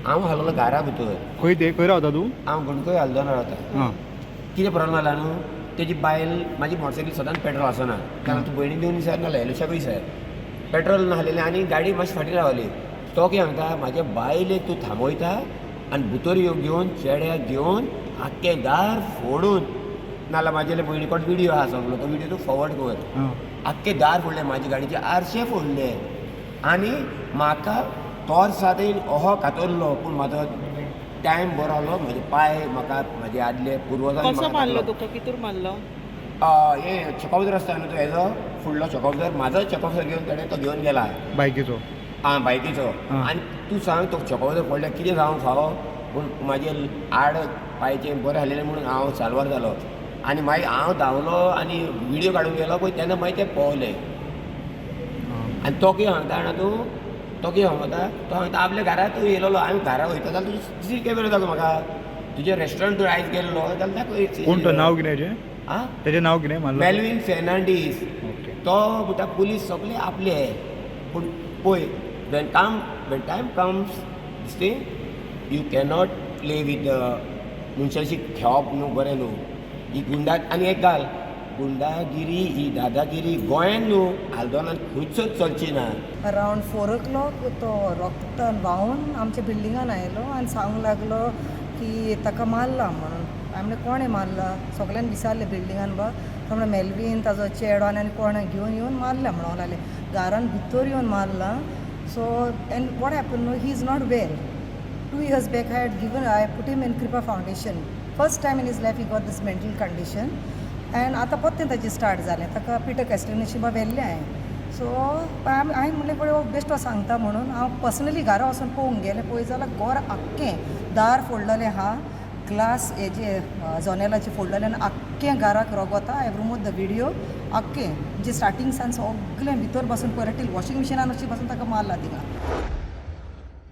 हांव हाललो घरा भितर. खंय रावता तूं? हांव गणकय हल्दोना रावता. हां. कितें प्रॉब्लम जाला न्हू, तेजी बायल म्हाजी मोटरसायकल सदांच पेट्रोल आसना. कारण तूं भयणी दिवन विचार नाल्या एलुशाकूय विचार. पेट्रोल नासलेलें आनी गाडी मातशी फाटीं रावली. तो कितें सांगता, म्हाज्या बायलेक तूं थांबयता आनी भितर घेवन चेड्याक घेवन आख्खें दार फोडून नाल्यार म्हाजे भयणी कोण व्हिडियो आहा सगळो तो व्हिडियो तूं फॉवर्ड कर. आख्खें दार फोडलें, म्हाजी गाडयेचे आरशे फोडले आनी म्हाका तोर्सा येवन अहो कातरलो. पूण म्हाजो टायम बरो आसलो, म्हजे पांय म्हाका म्हाजे आदले पुर्वजांनी कसो मारलो तुका, कितूर मारलो? हे चकोवदर आसता न्हू तो हेजो फुडलो चकोवदर, म्हाजो चकोवदर घेवन ताणें तो घेवन गेला बायकीचो. बायकीचो. आनी तूं सांग तो चकोवदर फोडल्या कितें जावंक फावो. पूण म्हाजे आड पांयचे बरें आहलेले म्हणून हांव साल्वार जालो. आनी मागीर हांव धांवलो आनी व्हिडियो काडूंक गेलो पळय तेन्ना मागीर ते पळोवले. आनी तो कितें सांगता जाणा तूं, तो कितें सांगता, तो सांगता आपल्या घरा तूं येयलो, हांवें घरा वयता जाल्यार तुजी दुसरी कॅमेरा दाखय म्हाका. तुजे रेस्टॉरंट तूं आयज गेल्लो जाल्यार दाखय. कोण तो नांव कितें तेजें? आं तेजें नांव कितें मारलो? मेल्विन फेर्नांडीस. ओके. तो म्हणटा पुलीस सगळे आपले. पूण पळय Wien time comes this thing you cannot play with मनशाची खेळप न्हू बरें न्हू. ही आनी एक गाल गुंडागिरी ही दादागिरी गोंयान न्हू आल्दोनान खंयचोच चलची ना. अरावंड 4 o'clock तो रोगतान व्हांवून आमच्या बिल्डिंगान आयलो आनी सांगूंक लागलो की ताका मारला म्हणून. आमी कोणें मारला, सगळ्यांनी विचारलें बिल्डिंगान तो म्हणून मेल्वीन ताजो चेडो आनी कोणें घेवन येवन मारल्या म्हणून लागलें. घरान भितर येवन मारला. So and what happen no, he is not well. 2 years back I put him in Kripa Foundation. First time in his life he got this mental condition. End आतां परतें ताजें स्टार्ट जालें. ताका पिटर कॅस्टिनेशिबा व्हेल्लें हांवें. सो हांवें म्हणलें पळय हो बेश्टो सांगता म्हणून हांव पर्सनली घरा वचून पळोवंक गेलें. पळय जाल्यार घर आख्खें दार फोडलेलें आहा, ग्लास हेजे जनेलाचे फोडलेले आनी आख्खें घराक रगोता. I have removed the video. आख्खें म्हणजे स्टार्टींग सान सगळें भितर बसून पळय टील वॉशिंग मिशिनान अशी बसून ताका मारला थिंगा.